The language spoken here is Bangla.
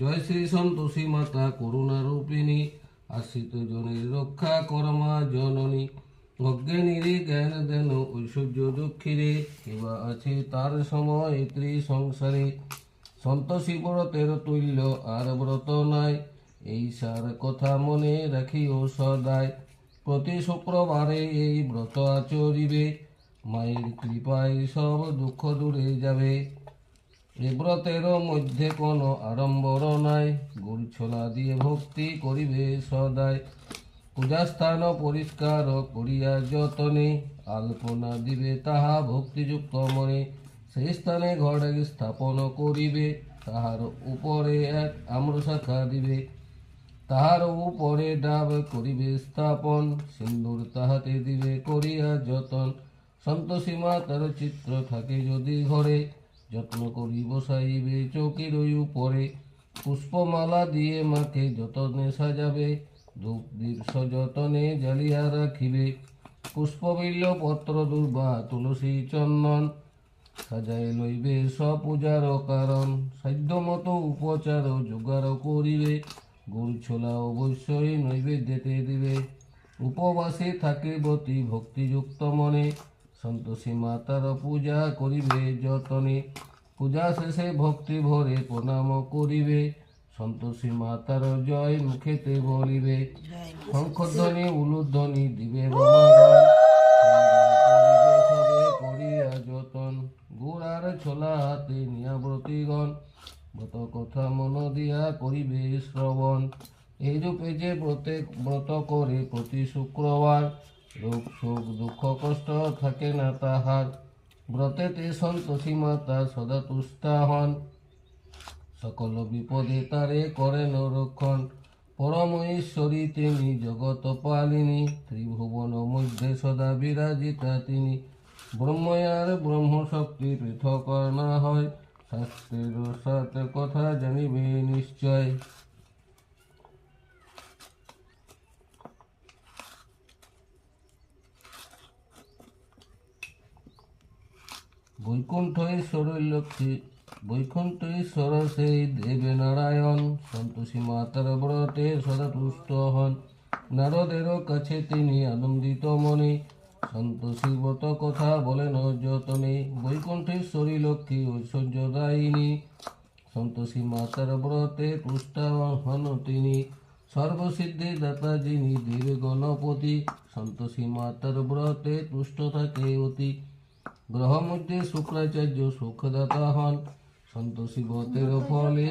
জয় শ্রী সন্তোষী মাতা করুণা রূপিণী, আশ্রিত জনের রক্ষা করমা জননী। অজ্ঞানীরে জ্ঞান দেন ঐশ্বর্য দুঃখীরে, কিবা আছে তার সময় সংসারে। সন্তোষী ব্রতের তুল্য আর ব্রত নাই, এই সার কথা মনে রাখিও সদায়। প্রতি শুক্রবারে এই ব্রত আচরিবে, মায়ের কৃপায় সব দুঃখ দূরে যাবে। এ ব্রতের মধ্যে কোনো আড়ম্বর নাই, গুড় ছোলা দিয়ে ভক্তি করিবে সদায়। পূজাস্থান পরিষ্কার করিয়া যতনে, আলপনা দিবে তাহা ভক্তিযুক্ত মনে। সেই স্থানে ঘরে স্থাপন করিবে, তাহার উপরে এক আম্রশাখা দিবে। তাহার উপরে ডাব করিবে স্থাপন, সিন্দুর তাহাতে দিবে করিয়া যতন। সন্তোষী মাতার চিত্র থাকে যদি ঘরে, যত্ন করি বসাইবে চৌকির উপরে। পুষ্পমালা দিয়ে মাকে যতনে সাজাবে, ধূপ দীপ সযতনে জ্বালিয়া রাখিবে। পুষ্পবিল্ল পত্র দুর্বা তুলসী চন্দন, সাজাই লইবে সপূজার কারণ। সাধ্য মতো উপচার জোগাড় করিবে, গুড় ছোলা অবশ্যই নৈবেদ্যতে দিবে। উপবাসে থাকে ব্রতী ভক্তিযুক্ত মনে, সন্তোষী মাতার পূজা করিবে যতনে। পূজা শেষে ভক্তি ভরে প্রণাম করিবে, সন্তোষী মাতার জয় মুখেতে বলিবে। শঙ্খধ্বনি উলুধ্বনি দিবে রমাগান, সবে করিয়া যতন। গুড় আর ছোলা হাতে নিয়া ব্রতীগণ, ব্রত কথা মন দিয়া করিবে শ্রবণ। এইরূপে যে প্রত্যেক ব্রত করে প্রতি শুক্রবার, রোগ শোক দুঃখ কষ্ট থাকে না তাহার। ব্রতেতে সন্তোষী মাতা সদা তুষ্টা হন, সকল বিপদে তারে করেন রক্ষণ। পরম ঈশ্বরী তিনি জগৎ পালিনী, ত্রিভুবন মধ্যে সদা বিরাজিতা তিনি। ব্রহ্ময়ার ব্রহ্মশক্তি পৃথক না হয়, শাস্ত্রের সাথে কথা জানিবে নিশ্চয়। বৈকুণ্ঠ ঈশ্বর সেই দেবে নারায়ণ, সন্তোষী মাতার ব্রতে সদা তুষ্ট হন। নারদের কাছে তিনি আনন্দিত মনে, সন্তোষী ব্রত কথা বলেন যতনে। বৈকুণ্ঠেশ্বরী লক্ষ্মী ঐশ্বর্যদায়িনী, সন্তোষী মাতার ব্রতে তুষ্টা হন তিনি। সর্বসিদ্ধি দাতা যিনি দেবে গণপতি, সন্তোষী মাতার ব্রতে তুষ্ট থাকে অতি। গ্রহ মধ্যে শুক্রাচার্য সুখদাতা হন, সন্তোষী ব্রতের ফলে